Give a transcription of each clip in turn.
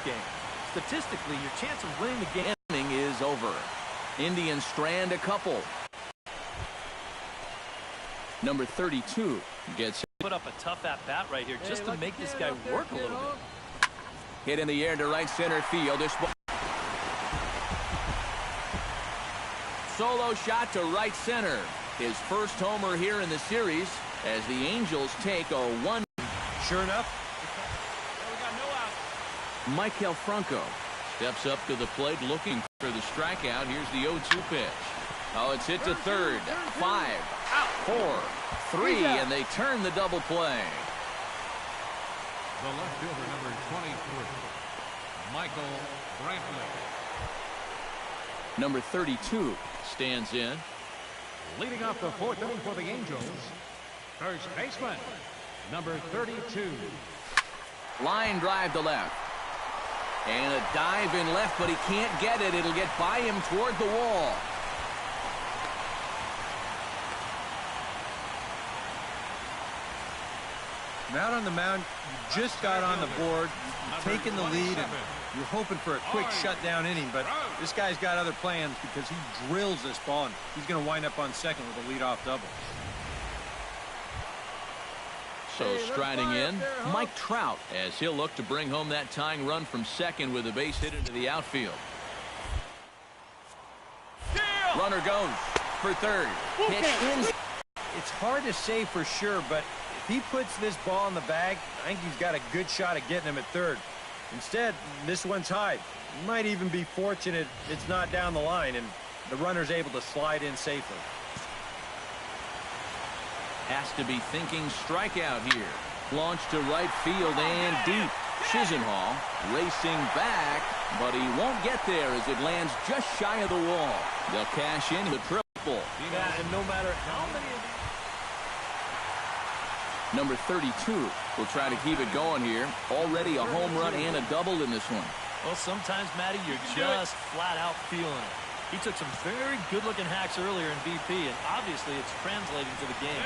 game. Statistically, your chance of winning the game is over. Indians strand a couple. Number 32 gets put up a tough at-bat right here just to make this guy work a little bit. Hit in the air to right center field. Solo shot to right center. His first homer here in the series as the Angels take a 1. Sure enough. We got no out. Michael Franco steps up to the plate looking for the strikeout. Here's the 0-2 pitch. Oh, it's hit to third. 5, 4, 3, and they turn the double play. The left fielder, number 23, Michael Brantley. Number 32 stands in. Leading off the 4th inning for the Angels, first baseman, number 32. Line drive to left. And a dive in left, but he can't get it. It'll get by him toward the wall. Out on the mound, you just got on the board, you've taken the lead, and you're hoping for a quick shutdown inning, but this guy's got other plans because he drills this ball, and he's going to wind up on second with a leadoff double. So striding in, Mike Trout, as he'll look to bring home that tying run from second with a base hit into the outfield. Runner goes for third. It's hard to say for sure, but if he puts this ball in the bag, I think he's got a good shot at getting him at third. Instead, this one's high. He might even be fortunate it's not down the line, and the runner's able to slide in safely. Has to be thinking strikeout here. Launched to right field and deep. Chisenhall racing back, but he won't get there as it lands just shy of the wall. They'll cash in the triple. Yeah, and no matter how many of these. Number 32 will try to keep it going here. Already a home run and a double in this one. Well, sometimes, Matty, you're just flat out feeling it. He took some very good-looking hacks earlier in BP, and obviously it's translating to the game.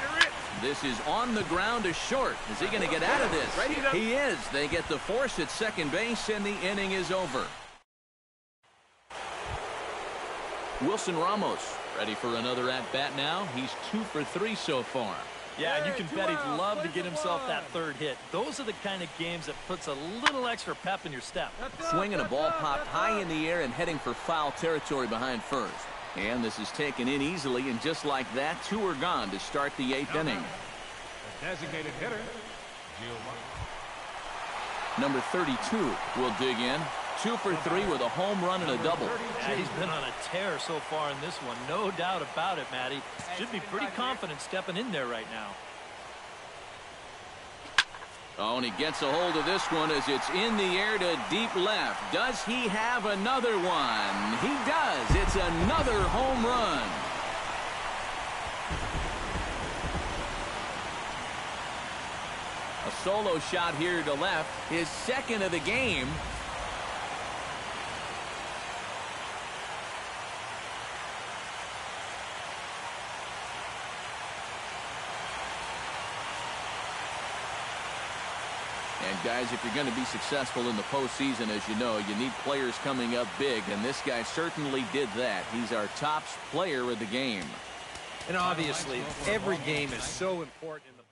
This is on the ground to short. Is he going to get out of this? He is. They get the force at second base, and the inning is over. Wilson Ramos ready for another at-bat now. He's 2 for 3 so far. Yeah, and you can bet he'd love to get himself that third hit. Those are the kind of games that puts a little extra pep in your step. Swinging a ball popped high in the air and heading for foul territory behind first. And this is taken in easily, and just like that, 2 are gone to start the 8th inning. The designated hitter, Number 32 will dig in. 2 for 3 with a home run and a double. Yeah, he's been on a tear so far in this one. No doubt about it, Matty. Should be pretty confident stepping in there right now. Oh, and he gets a hold of this one as it's in the air to deep left. Does he have another one? He does. It's another home run. A solo shot here to left. His second of the game. And guys, if you're going to be successful in the postseason, as you know, you need players coming up big, and this guy certainly did that. He's our top player of the game. And obviously, every game is so important in the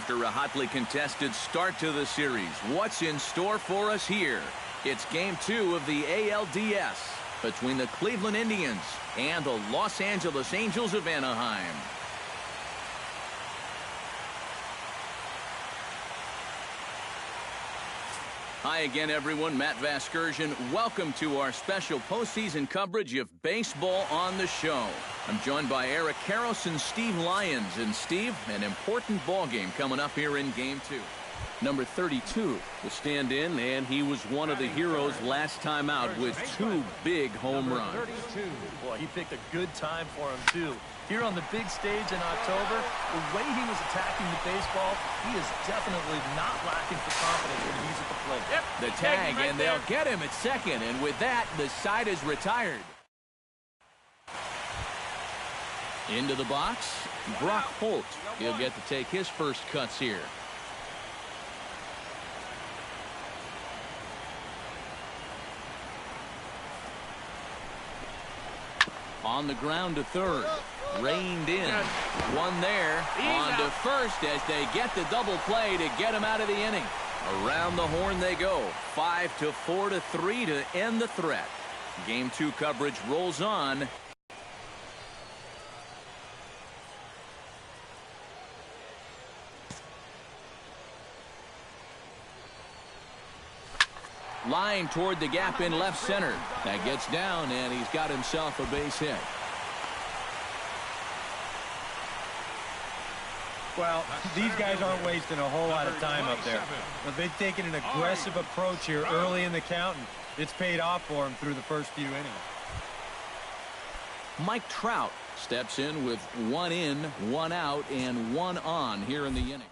After a hotly contested start to the series, what's in store for us here? It's Game 2 of the ALDS between the Cleveland Indians and the Los Angeles Angels of Anaheim. Hi again, everyone. Matt Vasgersian. Welcome to our special postseason coverage of baseball on the show. I'm joined by Eric Karros and Steve Lyons. And Steve, an important ball game coming up here in Game 2. Number 32 will stand in, and he was one of the heroes last time out with 2 big home runs. Boy, he picked a good time for him, too. Here on the big stage in October, the way he was attacking the baseball, he is definitely not lacking for confidence when he's at the plate. Yep, the tag, and they'll get him at second, and with that, the side is retired. Into the box, Brock Holt. He'll get to take his first cuts here. On the ground to third. Reined in. One there. On to first as they get the double play to get him out of the inning. Around the horn they go. 5-4 to 3 to end the threat. Game 2 coverage rolls on. Line toward the gap in left center. That gets down, and he's got himself a base hit. Well, these guys aren't wasting a whole lot of time up there. They've taken an aggressive approach here early in the count, and it's paid off for them through the first few innings. Mike Trout steps in with 1 in, 1 out, and 1 on here in the inning.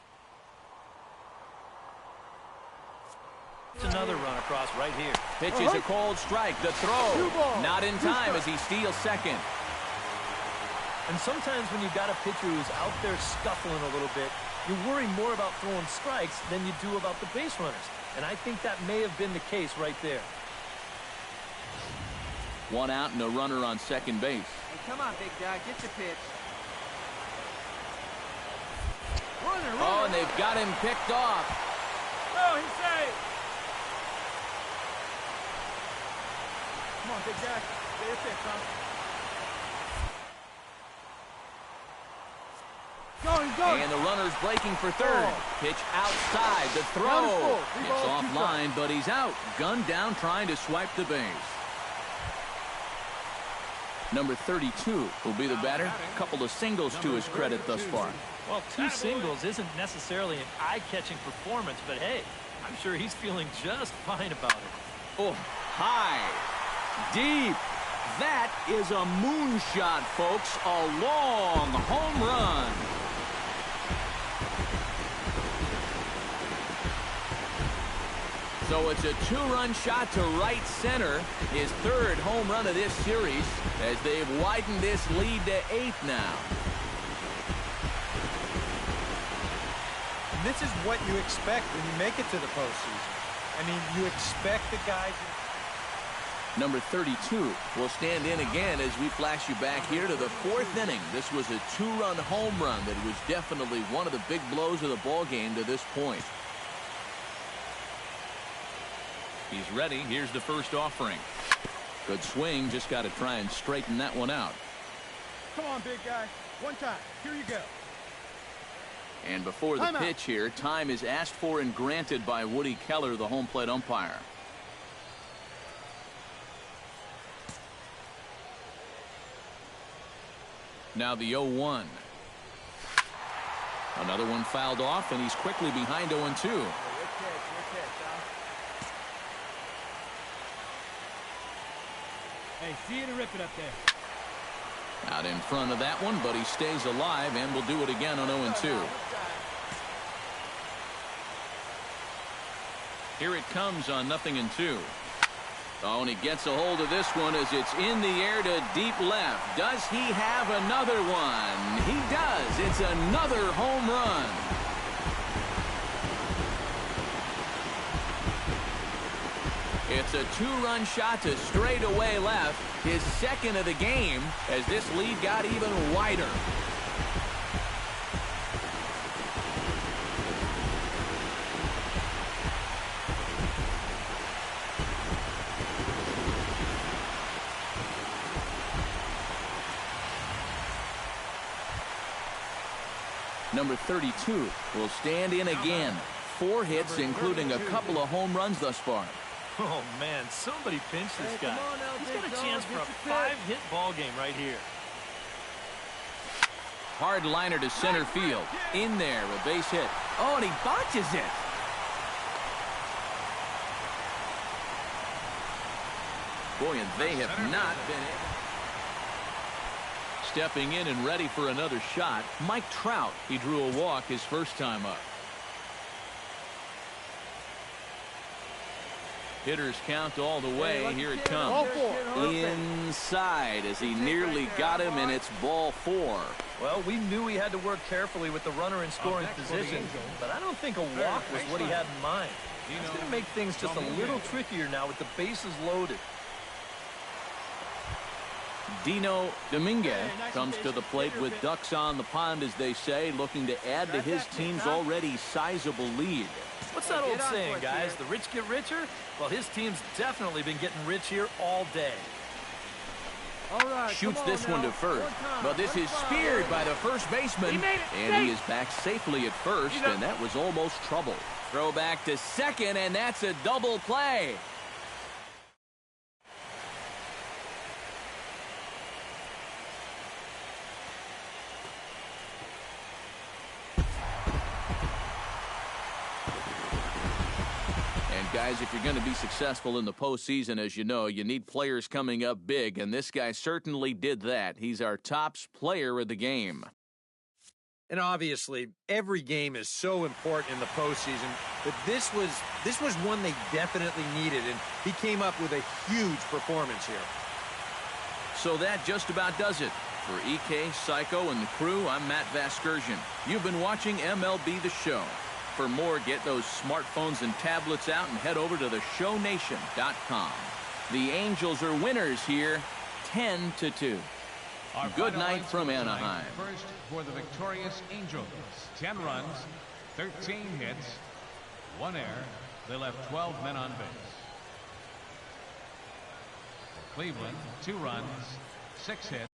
Another run across right here. Pitches a cold strike. The throw. Not in time as he steals second. And sometimes when you've got a pitcher who's out there scuffling a little bit, you worry more about throwing strikes than you do about the base runners. And I think that may have been the case right there. 1 out and a runner on second base. Hey, come on, big guy. Get your pitch. Oh, and they've got him picked off. Oh, he's safe. Come on, big guy. Get your pitch, huh? And the runner's breaking for third. Pitch outside. The throw. It's offline, but he's out. Gunned down trying to swipe the base. Number 32 will be the batter. A couple of singles to his credit thus far. Well, 2 singles isn't necessarily an eye-catching performance, but hey, I'm sure he's feeling just fine about it. Oh, high. Deep. That is a moonshot, folks. A long home run. So it's a 2-run shot to right center. His 3rd home run of this series as they've widened this lead to 8 now. And this is what you expect when you make it to the postseason. I mean, you expect the guys. Number 32 will stand in again as we flash you back here to the 4th inning. This was a 2-run home run that was definitely one of the big blows of the ball game to this point. He's ready. Here's the first offering. Good swing. Just got to try and straighten that one out. Come on, big guy. One time. Here you go. And before the pitch here, time is asked for and granted by Woody Keller, the home plate umpire. Now the 0-1. Another one fouled off, and he's quickly behind 0-2. Hey, see you to rip it up there. Out in front of that one, but he stays alive and will do it again on 0-2. Here it comes on 0-2. Oh, and he gets a hold of this one as it's in the air to deep left. Does he have another one? He does. It's another home run. It's a 2-run shot to straightaway left. His 2nd of the game as this lead got even wider. Number 32 will stand in again. 4 hits, including a couple of home runs thus far. Oh, man, somebody pinch this guy. He's got a chance for a 5-hit ball game right here. Hard liner to center field. In there, a base hit. Oh, and he botches it. Boy, and they have not been able. Stepping in and ready for another shot, Mike Trout. He drew a walk his first time up. Hitters count all the way. Here it comes. Inside as he nearly got him, and it's ball 4. Well, we knew he had to work carefully with the runner in scoring position, but I don't think a walk was what he had in mind. It's going to make things just a little trickier now with the bases loaded. Dino Dominguez comes to the plate with ducks on the pond, as they say, looking to add to his team's already sizable lead. What's that old saying, guys? The rich get richer? Well, his team's definitely been getting rich here all day. Shoots this one to first, but this is speared by the first baseman, and he is back safely at first, and that was almost trouble. Throw back to second, and that's a double play. Guys, if you're going to be successful in the postseason, as you know, you need players coming up big, and this guy certainly did that. He's our top player of the game. And obviously, every game is so important in the postseason, but this was one they definitely needed, and he came up with a huge performance here. So that just about does it. For EK, Psycho, and the crew, I'm Matt Vasgersian. You've been watching MLB The Show. For more, get those smartphones and tablets out and head over to theshownation.com. The Angels are winners here, 10-2. Good night from Anaheim. First for the victorious Angels. 10 runs, 13 hits, 1 error. They left 12 men on base. For Cleveland, 2 runs, 6 hits.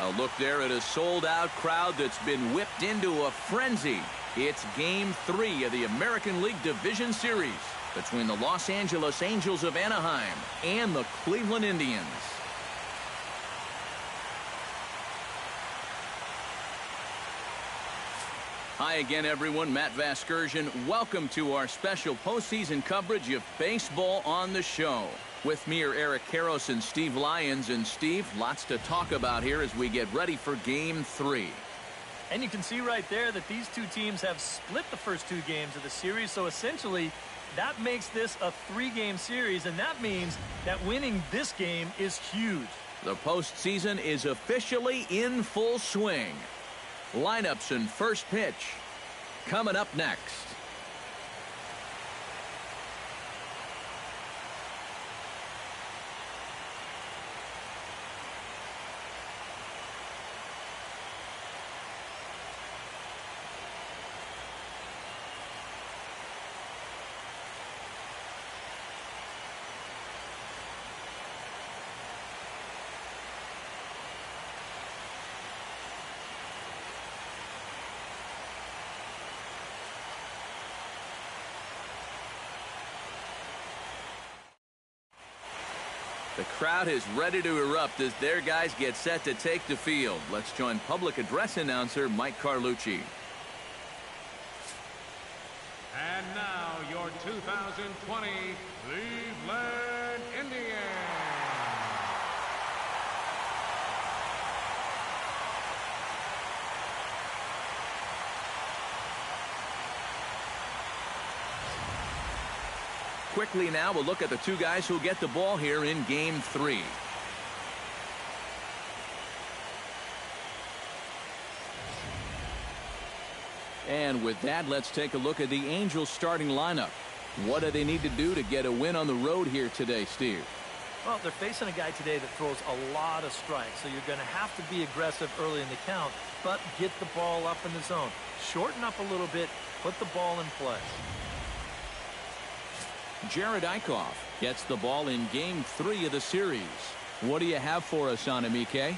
A look there at a sold-out crowd that's been whipped into a frenzy. It's Game 3 of the American League Division Series between the Los Angeles Angels of Anaheim and the Cleveland Indians. Hi again, everyone. Matt Vasgersian. Welcome to our special postseason coverage of baseball on the show. With me are Eric Karros and Steve Lyons. And Steve, lots to talk about here as we get ready for Game 3. And you can see right there that these two teams have split the first two games of the series. So essentially, that makes this a three-game series. And that means that winning this game is huge. The postseason is officially in full swing. Lineups and first pitch coming up next. The crowd is ready to erupt as their guys get set to take the field. Let's join public address announcer Mike Carlucci. And now your 2020 Cleveland Indians. Quickly now, we'll look at the two guys who'll get the ball here in Game 3. And with that, let's take a look at the Angels starting lineup. What do they need to do to get a win on the road here today, Steve? Well, they're facing a guy today that throws a lot of strikes, so you're going to have to be aggressive early in the count, but get the ball up in the zone. Shorten up a little bit, put the ball in play. Jared Eichhoff gets the ball in Game 3 of the series. What do you have for us on him, EK?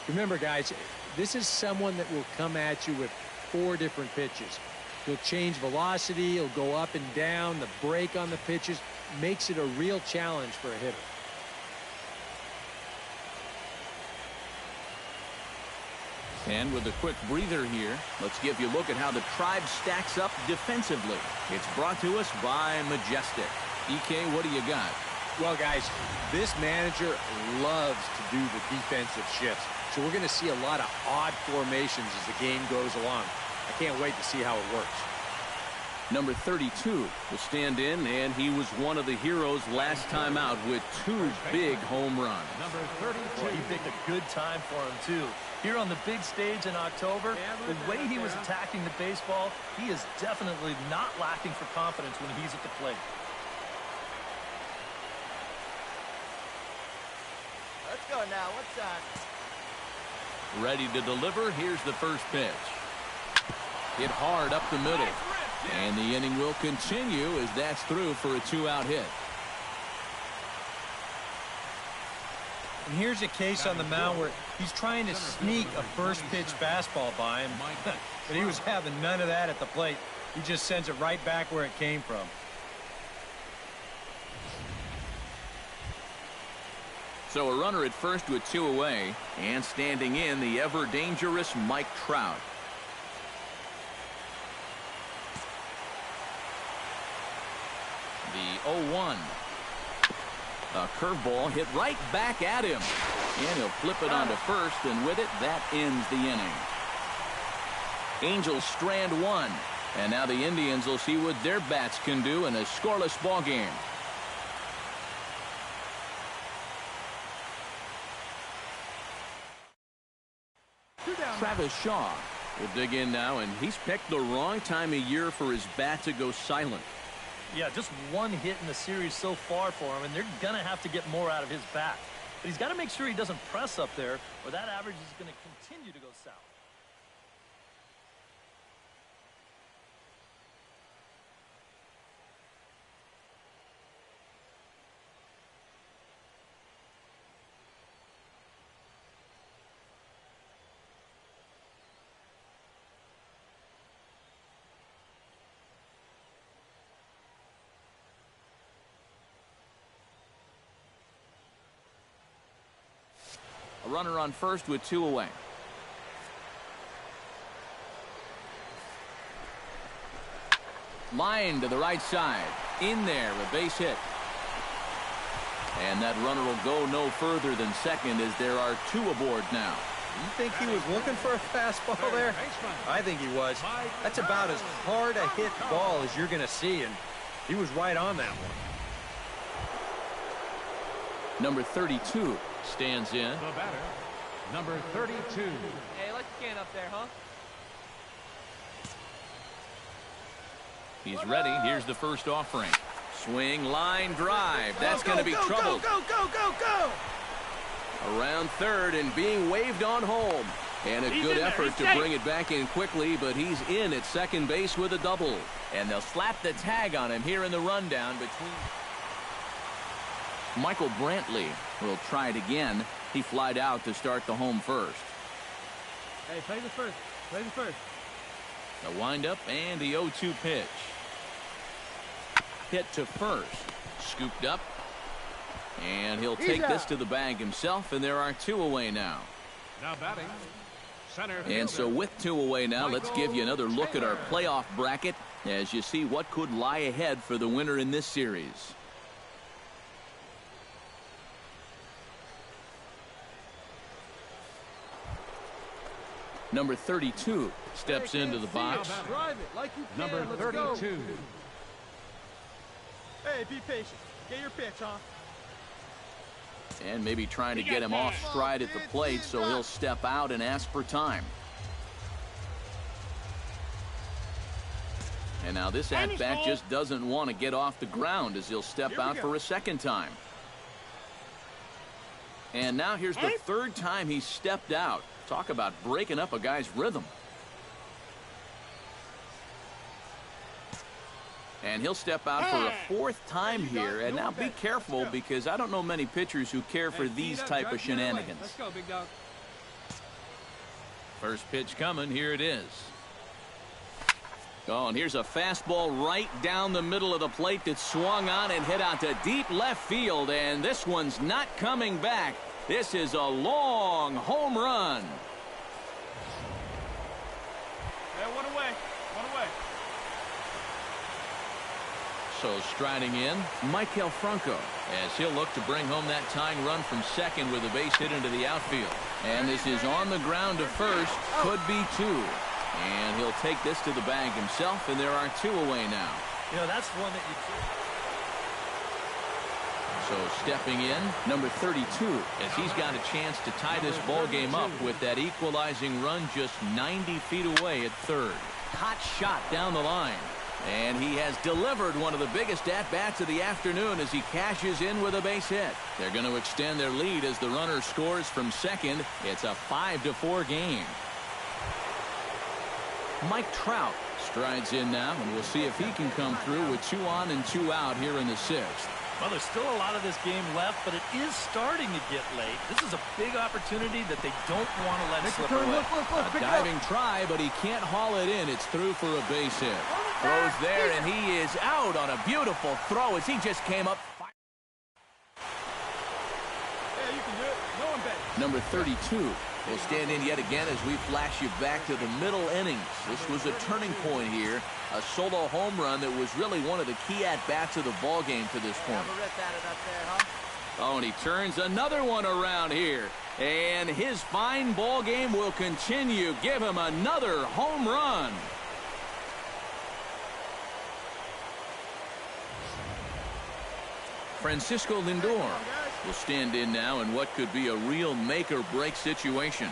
Remember, guys, this is someone that will come at you with 4 different pitches. He'll change velocity, he'll go up and down, the break on the pitches makes it a real challenge for a hitter. And with a quick breather here, let's give you a look at how the Tribe stacks up defensively. It's brought to us by Majestic. EK, what do you got? Well, guys, this manager loves to do the defensive shifts. So we're going to see a lot of odd formations as the game goes along. I can't wait to see how it works. Number 32 will stand in, and he was one of the heroes last time out with 2 big home runs. Number 32. Well, he picked a good time for him, too. Here on the big stage in October, the way he was attacking the baseball, he is definitely not lacking for confidence when he's at the plate. Let's go now. What's that? Ready to deliver. Here's the first pitch. Hit hard up the middle. And the inning will continue as that's through for a 2-out hit. And here's a case on the mound where he's trying to sneak a first pitch fastball by him. But he was having none of that at the plate. He just sends it right back where it came from. So a runner at first with 2 away, and standing in the ever-dangerous Mike Trout. The 0-1. A curveball hit right back at him. And he'll flip it onto first, and with it, that ends the inning. Angels strand 1. And now the Indians will see what their bats can do in a scoreless ball game. Travis Shaw will dig in now, and he's picked the wrong time of year for his bat to go silent. Yeah, just 1 hit in the series so far for him, and they're going to have to get more out of his bat. But he's got to make sure he doesn't press up there, or that average is going to continue to go south. A runner on first with 2 away. Line to the right side. In there, a base hit. And that runner will go no further than second as there are 2 aboard now. You think he was looking for a fastball there? I think he was. That's about as hard a hit ball as you're going to see, and he was right on that one. Number 32 stands in. The batter, number 32. Hey, like the can up there, huh? He's ready. Here's the first offering. Swing, line, drive. That's going to be trouble. Go! Around third and being waved on home. And a good effort to bring it back in quickly, but he's in at second base with a double. And they'll slap the tag on him here in the rundown between. Michael Brantley will try it again. He flied out to start the home first. Hey, play the first. Play the first. The windup and the 0-2 pitch. Hit to first. Scooped up. And he'll take this to the bag himself, and there are 2 away now. Now batting, center fielder. And so with 2 away now, let's give you another look at our playoff bracket as you see what could lie ahead for the winner in this series. Number 32 steps into the box. Drive it like you can. Number Let's 32. go. Hey, be patient. Get your pitch, huh? And maybe trying to get him off stride at the plate, so he'll step out and ask for time. And now this at-bat just doesn't want to get off the ground as he'll step out for a second time. And now here's the 3rd time he's stepped out. Talk about breaking up a guy's rhythm. And he'll step out for a 4th time here. And now be careful, because I don't know many pitchers who care for these type of shenanigans. Let's go, big dog. First pitch coming. Here it is. Oh, and here's a fastball right down the middle of the plate that swung on and hit out to deep left field. And this one's not coming back. This is a long home run. Yeah, one away. So striding in, Maikel Franco, as he'll look to bring home that tying run from second with a base hit into the outfield. And this is on the ground to first, could be 2. And he'll take this to the bag himself, and there are 2 away now. You know, that's one that you... So stepping in, number 32, as he's got a chance to tie this ball game up with that equalizing run just 90 feet away at third. Hot shot down the line. And he has delivered one of the biggest at-bats of the afternoon as he cashes in with a base hit. They're going to extend their lead as the runner scores from second. It's a 5-4 game. Mike Trout strides in now, and we'll see if he can come through with 2 on and 2 out here in the 6th. Well, there's still a lot of this game left, but it is starting to get late. This is a big opportunity that they don't want to let slip away. Look, A diving try, but he can't haul it in. It's through for a base hit. Throws there, and he is out on a beautiful throw as he just came up. Yeah, you Number 32 will stand in yet again as we flash you back to the middle innings. This was a turning point here. A solo home run that was really one of the key at-bats of the ball game to this point. Oh, and he turns another one around here. And his fine ball game will continue. Give him another home run. Francisco Lindor will stand in now in what could be a real make-or-break situation.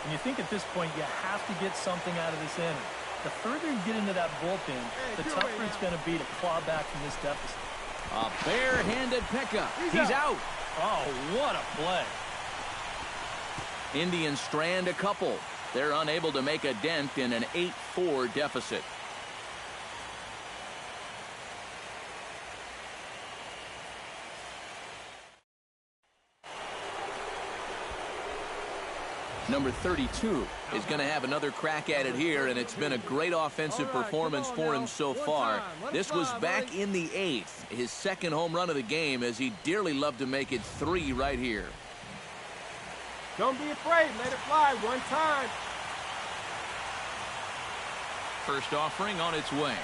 And you think at this point you have to get something out of this inning. The further you get into that bullpen, the tougher it's going to be to claw back from this deficit. A bare-handed pickup. He's out. Oh, what a play. Indians strand a couple. They're unable to make a dent in an 8-4 deficit. Number 32 is going to have another crack at it here, and it's been a great offensive performance for him so far. This was back in the 8th, his second home run of the game, as he dearly loved to make it 3 right here. Don't be afraid. Let it fly one time. First offering on its way.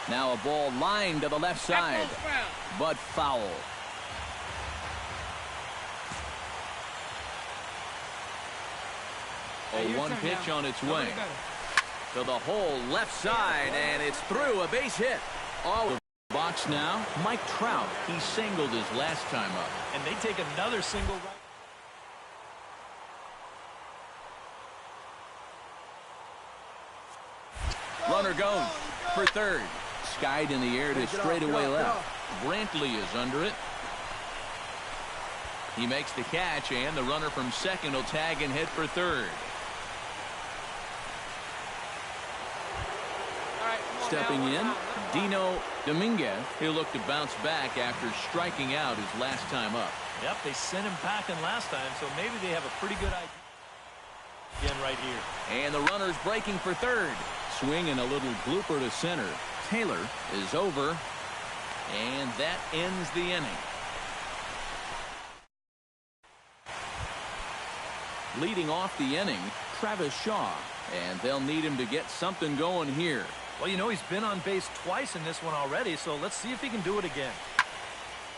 Now a ball lined to the left side, but foul. A one pitch on its way to the whole left side, and it's through. A base hit. Oh, the box now. Mike Trout. He singled his last time up. And they take another single right. Runner goes for third. Skied in the air to straightaway left. Brantley is under it. He makes the catch, and the runner from second will tag and hit for third. Stepping in, Dino Dominguez. He'll look to bounce back after striking out his last time up. Yep, they sent him packing last time, so maybe they have a pretty good idea. Again right here. And the runner's breaking for third. Swing and a little blooper to center. Taylor is over, and that ends the inning. Leading off the inning, Travis Shaw, and they'll need him to get something going here. Well, you know, he's been on base twice in this one already, so let's see if he can do it again.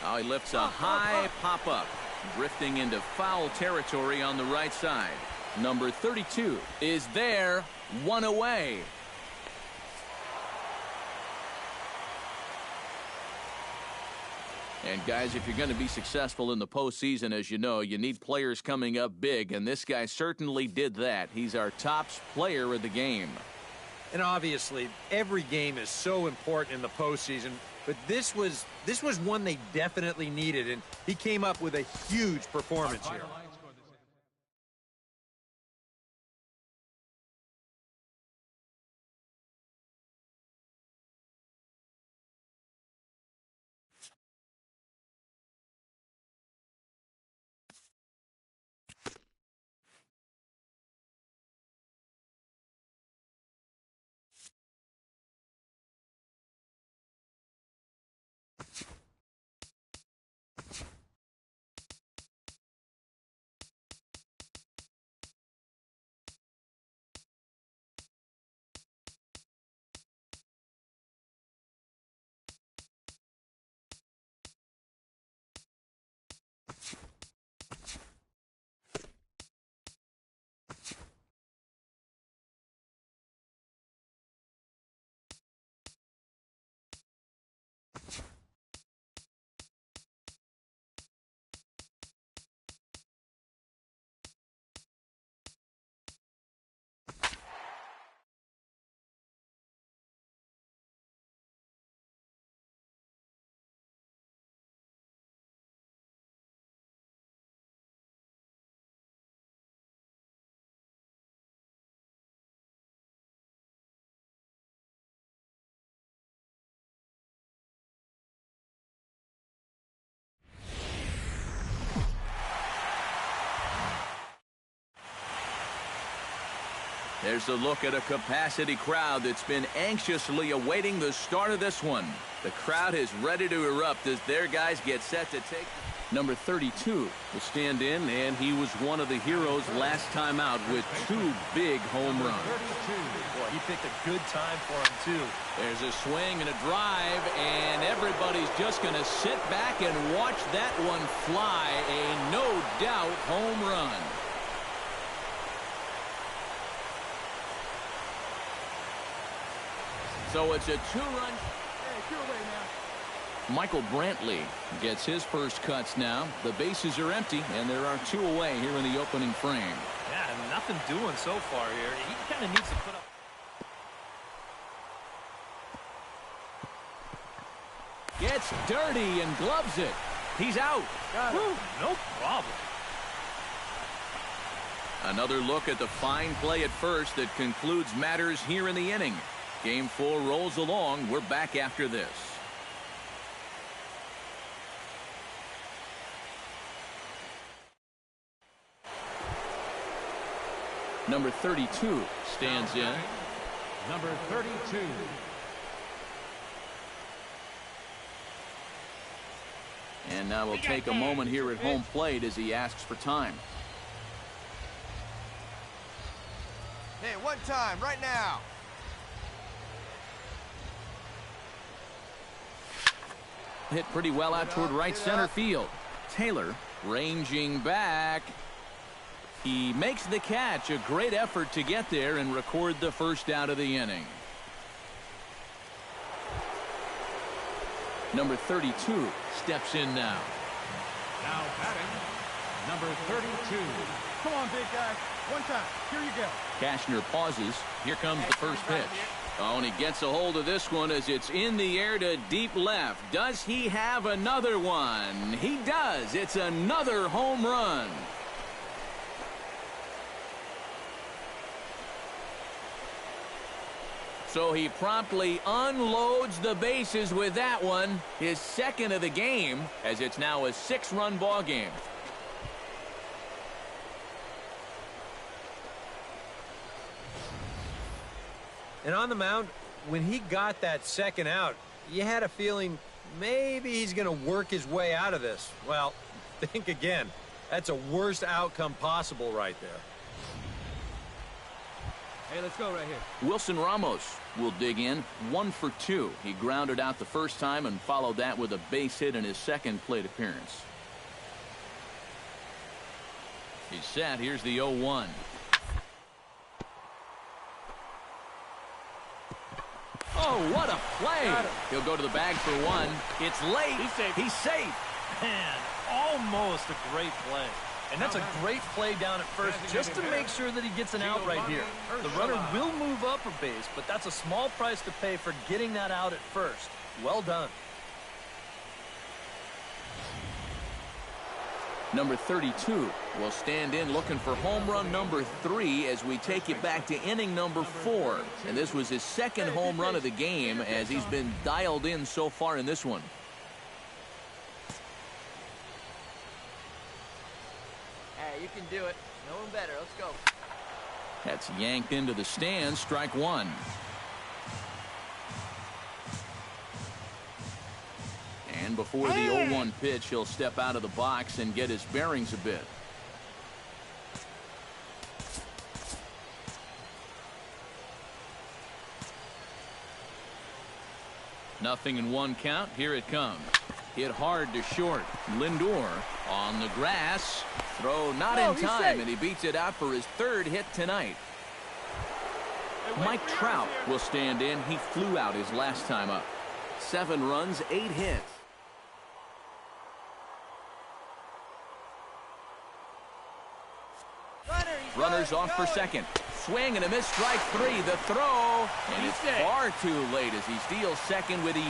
Now he lifts a high pop-up, drifting into foul territory on the right side. Number 32 is there, one away. And guys, if you're going to be successful in the postseason, as you know, you need players coming up big, and this guy certainly did that. He's our top player of the game. And obviously, every game is so important in the postseason, but this was one they definitely needed, and he came up with a huge performance here. There's a look at a capacity crowd that's been anxiously awaiting the start of this one. The crowd is ready to erupt as their guys get set to take. Number 32 will stand in, and he was one of the heroes last time out with 2 big home runs. Boy, he picked a good time for him, too. There's a swing and a drive, and everybody's just going to sit back and watch that one fly. A no-doubt home run. So it's a 2-run. Hey, clear away now. Michael Brantley gets his first cuts now. The bases are empty, and there are 2 away here in the opening frame. Yeah, nothing doing so far here. He kind of needs to put up. Gets dirty and gloves it. He's out. Woo, no problem. Another look at the fine play at first that concludes matters here in the inning. Game 4 rolls along. We're back after this. Number 32 stands in. Number 32. And now we'll take a moment here at home plate as he asks for time. Hey, one time, right now. Hit pretty well out toward right center field. Taylor ranging back. He makes the catch. A great effort to get there and record the first out of the inning. Number 32 steps in now. Now batting, number 32. Come on, big guy. One time. Here you go. Cashner pauses. Here comes the first pitch. Oh, and he gets a hold of this one as it's in the air to deep left. Does he have another one? He does. It's another home run. So he promptly unloads the bases with that one, his second of the game, as it's now a 6-run ball game. And on the mound, when he got that second out, you had a feeling maybe he's going to work his way out of this. Well, think again. That's a worst outcome possible right there. Hey, let's go right here. Wilson Ramos will dig in, 1 for 2. He grounded out the first time and followed that with a base hit in his second plate appearance. He's set. Here's the 0-1. Oh, what a play. He'll go to the bag for 1. It's late. He's safe. Man, almost a great play. And that's a great play down at first just to make sure that he gets an out right here. The runner will move up a base, but that's a small price to pay for getting that out at first. Well done. Number 32 will stand in looking for home run number 3 as we take it back to inning number 4. And this was his second home run of the game as he's been dialed in so far in this one. Hey, you can do it. No one better. Let's go. That's yanked into the stands. Strike 1. And before the 0-1 pitch, he'll step out of the box and get his bearings a bit. Nothing in 1 count. Here it comes. Hit hard to short. Lindor on the grass. Throw not in time, and he beats it out for his 3rd hit tonight. Mike Trout will stand in. He flew out his last time up. 7 runs, 8 hits. Runners off for second. Swing and a miss, strike 3. The throw, and it's far too late as he steals second with ease.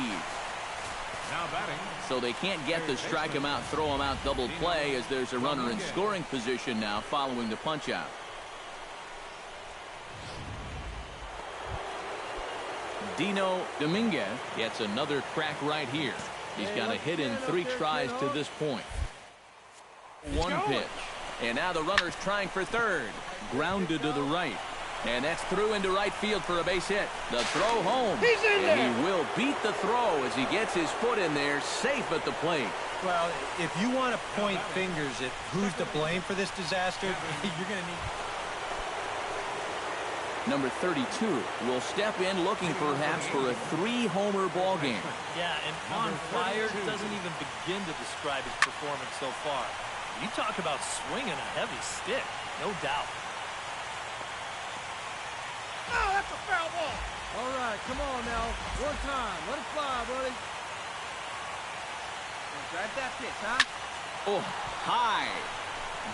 Now batting. So they can't get the strike him out, throw him out double play as there's a runner in scoring position now following the punch out. Dino Dominguez gets another crack right here. He's got a hit in 3 tries to this point. 1 pitch. And now the runner's trying for third. Grounded to the right. And that's through into right field for a base hit. The throw home. He's in there. And he will beat the throw as he gets his foot in there, safe at the plate. Well, if you want to point fingers at who's to blame for this disaster, you're going to need... Number 32 will step in looking perhaps for a 3-homer ball game. Yeah, and on fire doesn't even begin to describe his performance so far. You talk about swinging a heavy stick, no doubt. Oh, that's a foul ball. All right, come on now. One time. Let it fly, buddy. Drive that pitch, huh? Oh, high,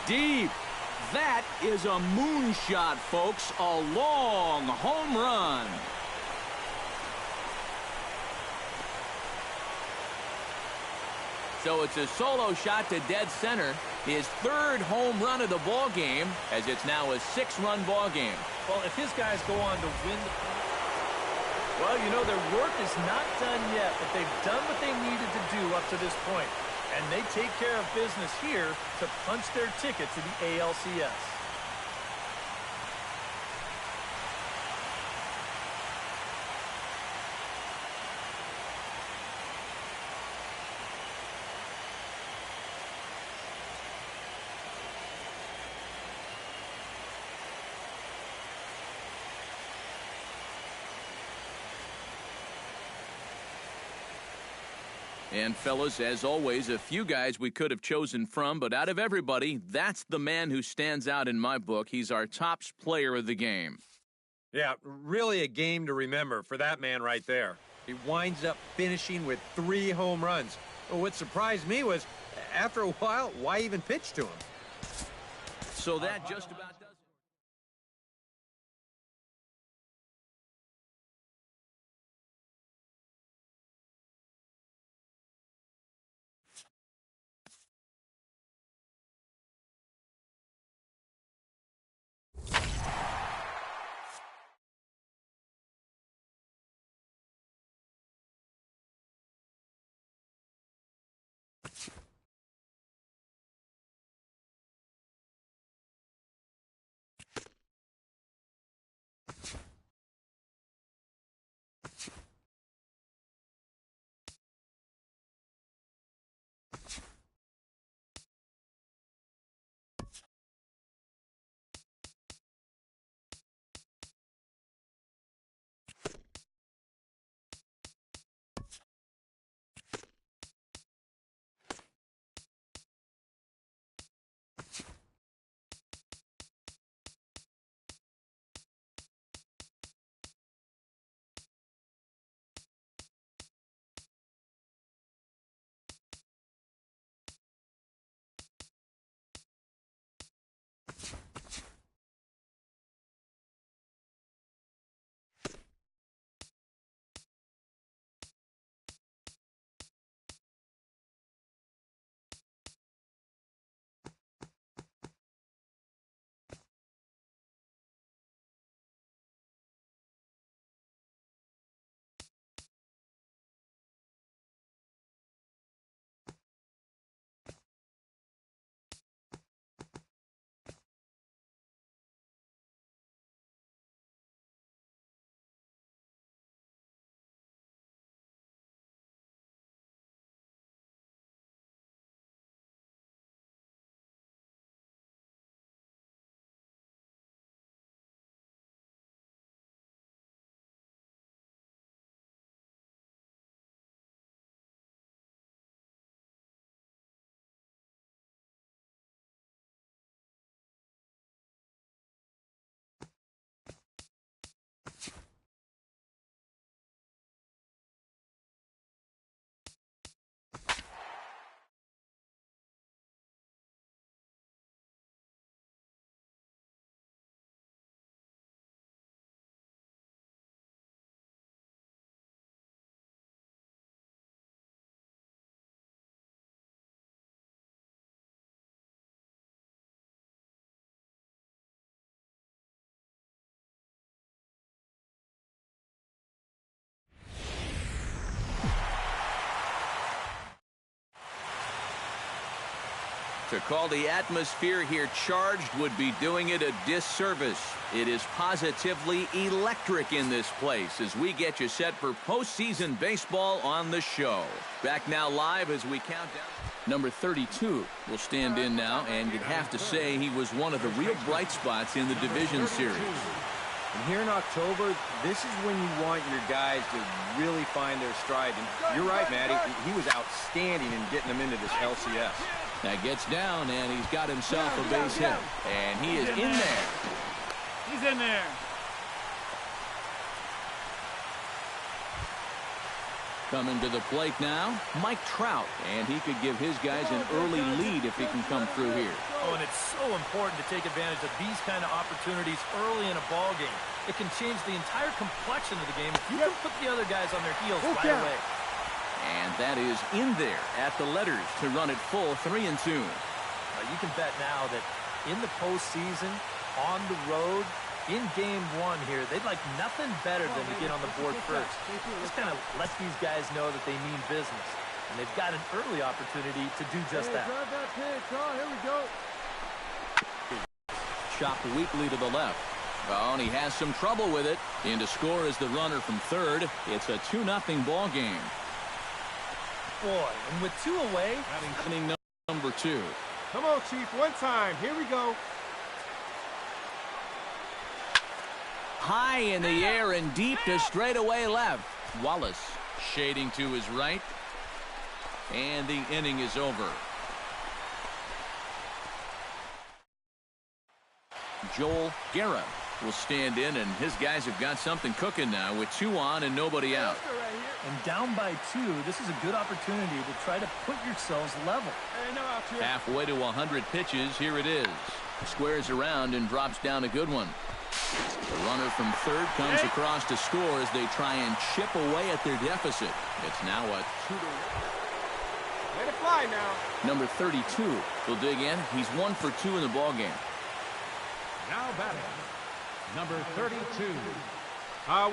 deep. That is a moonshot, folks. A long home run. So it's a solo shot to dead center. His 3rd home run of the ball game, as it's now a 6-run ball game. Well, if his guys go on to win the... Well, you know, their work is not done yet, but they've done what they needed to do up to this point. And they take care of business here to punch their ticket to the ALCS. And fellas, as always, a few guys we could have chosen from, but out of everybody, that's the man who stands out in my book. He's our top player of the game. Yeah, really a game to remember for that man right there. He winds up finishing with 3 home runs. Well, what surprised me was, after a while, why even pitch to him? So that just about does it. To call the atmosphere here charged would be doing it a disservice. It is positively electric in this place as we get you set for postseason baseball on the show. Back now live as we count down. Number 32 will stand in now, and you'd have to say he was one of the real bright spots in the division series. And here in October, this is when you want your guys to really find their stride. And you're right, Matty. He was outstanding in getting them into this LCS. That gets down, and he's got himself a base hit. And he is in there. He's in there. Coming to the plate now, Mike Trout. And he could give his guys an early lead if he can come through here. Oh, and it's so important to take advantage of these kind of opportunities early in a ball game. It can change the entire complexion of the game if you can put the other guys on their heels right away. And that is in there at the letters to run it full 3-2. You can bet now that in the postseason, on the road, in game one here, they'd like nothing better than to get on the board first. Just kind of let these guys know that they mean business. And they've got an early opportunity to do just that. Grab that pitch. Oh, here we go. Chopped weakly to the left. Oh, and he has some trouble with it. In to score is the runner from third. It's a 2-0 ball game. Boy, and with 2 away. Inning number 2. Come on, Chief. One time. Here we go. High in the air and deep to straightaway left. Wallace shading to his right. And the inning is over. Joel Guerra will stand in, and his guys have got something cooking now with 2 on and nobody out. And down by 2, this is a good opportunity to try to put yourselves level. Halfway to 100 pitches, here it is. Squares around and drops down a good one. The runner from third comes across to score as they try and chip away at their deficit. It's now a 2-1. Let it fly now. Number 32 will dig in. He's 1 for 2 in the ball game. Now batting, number 32.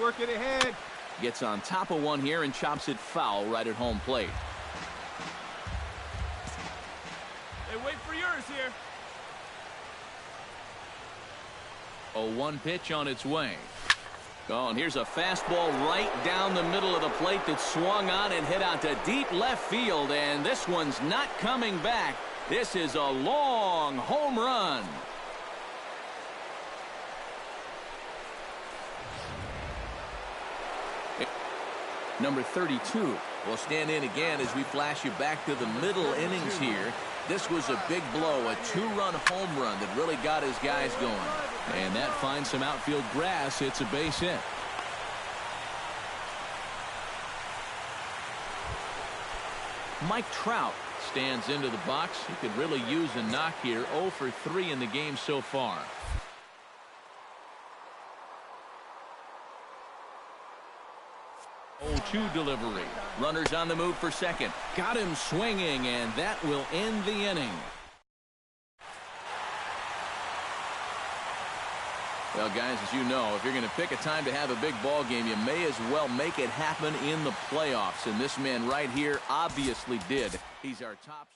Work it ahead. Gets on top of one here and chops it foul right at home plate. Hey, wait for yours here. A 1 pitch on its way. Oh, and here's a fastball right down the middle of the plate that swung on and hit out to deep left field, and this one's not coming back. This is a long home run. Number 32 will stand in again as we flash you back to the middle innings here. This was a big blow, a 2-run home run that really got his guys going. And that finds some outfield grass. It's a base hit. Mike Trout stands into the box. He could really use a knock here. 0 for 3 in the game so far. Oh, 2 delivery. Runners on the move for second. Got him swinging, and that will end the inning. Well, guys, as you know, if you're going to pick a time to have a big ball game, you may as well make it happen in the playoffs. And this man right here obviously did. He's our top